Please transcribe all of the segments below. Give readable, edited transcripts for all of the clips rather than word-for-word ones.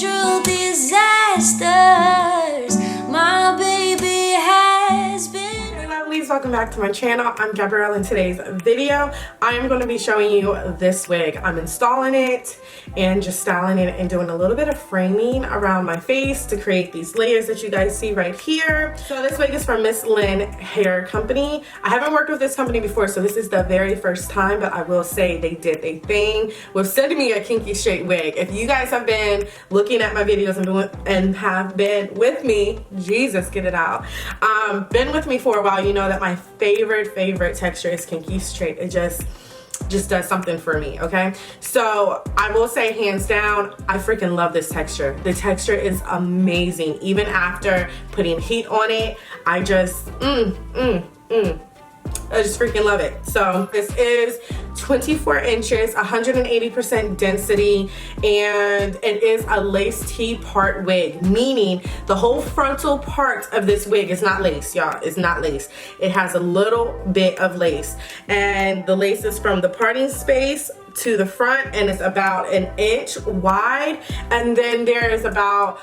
natural disasters. My baby has been. Hey lovelies, welcome back to my channel. I'm Gabrielle. In today's video, I am going to be showing you this wig. I'm installing it and just styling it and doing a little bit of framing around my face to create these layers that you guys see right here. So this wig is from Mslynn Hair Company. I haven't worked with this company before, so this is the very first time, but I will say they did a thing with sending me a kinky straight wig. If you guys have been looking at my videos and have been with me, Jesus, get it out, been with me for a while, you know that my favorite texture is kinky straight. It just does something for me, okay? So I will say, hands down, I freaking love this texture. The texture is amazing. Even after putting heat on it, I just I just freaking love it. So this is 24 inches, 180% density, and it is a lace T-part wig, meaning the whole frontal part of this wig is not lace, y'all. It's not lace. It has a little bit of lace, and the lace is from the parting space to the front, and it's about 1 inch wide, and then there is about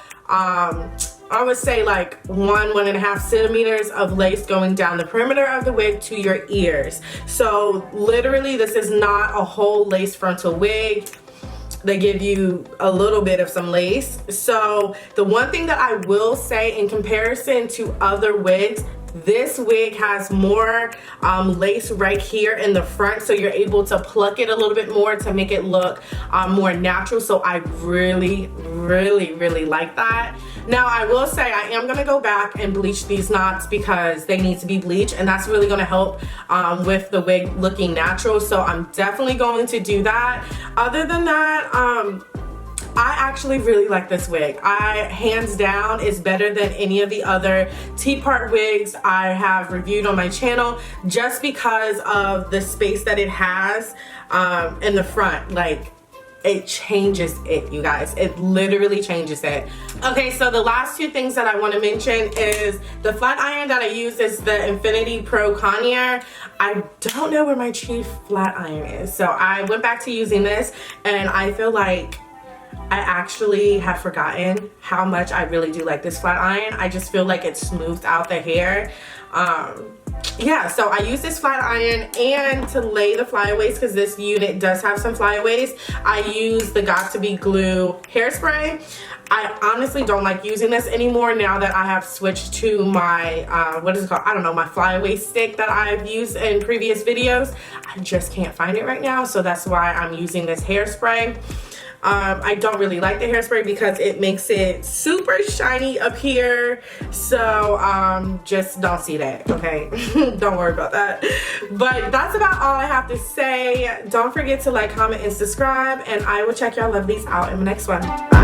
I would say like 1.5 centimeters of lace going down the perimeter of the wig to your ears. So literally this is not a whole lace frontal wig. They give you a little bit of some lace. So the one thing that I will say in comparison to other wigs, this wig has more lace right here in the front, so you're able to pluck it a little bit more to make it look more natural. So I really like that. Now I will say I am going to go back and bleach these knots because they need to be bleached, and that's really going to help with the wig looking natural. So I'm definitely going to do that. Other than that, I actually really like this wig. Hands down, is better than any of the other T-part wigs I have reviewed on my channel, just because of the space that it has in the front. Like, it changes it, you guys. It literally changes it. Okay, so the last two things that I want to mention is the flat iron that I use is the Infinity Pro Conair. I don't know where my chief flat iron is, so I went back to using this, and I feel like I actually have forgotten how much I really do like this flat iron. I just feel like it smooths out the hair. Yeah, so I use this flat iron, and to lay the flyaways, because this unit does have some flyaways, I use the Got To Be Glue hairspray. I honestly don't like using this anymore now that I have switched to my, what is it called? I don't know, my flyaway stick that I've used in previous videos. I just can't find it right now, so that's why I'm using this hairspray. I don't really like the hairspray because it makes it super shiny up here, so just don't see that, okay? Don't worry about that. But that's about all I have to say. Don't forget to like, comment, and subscribe, and I will check y'all lovelies out in the next one. Bye.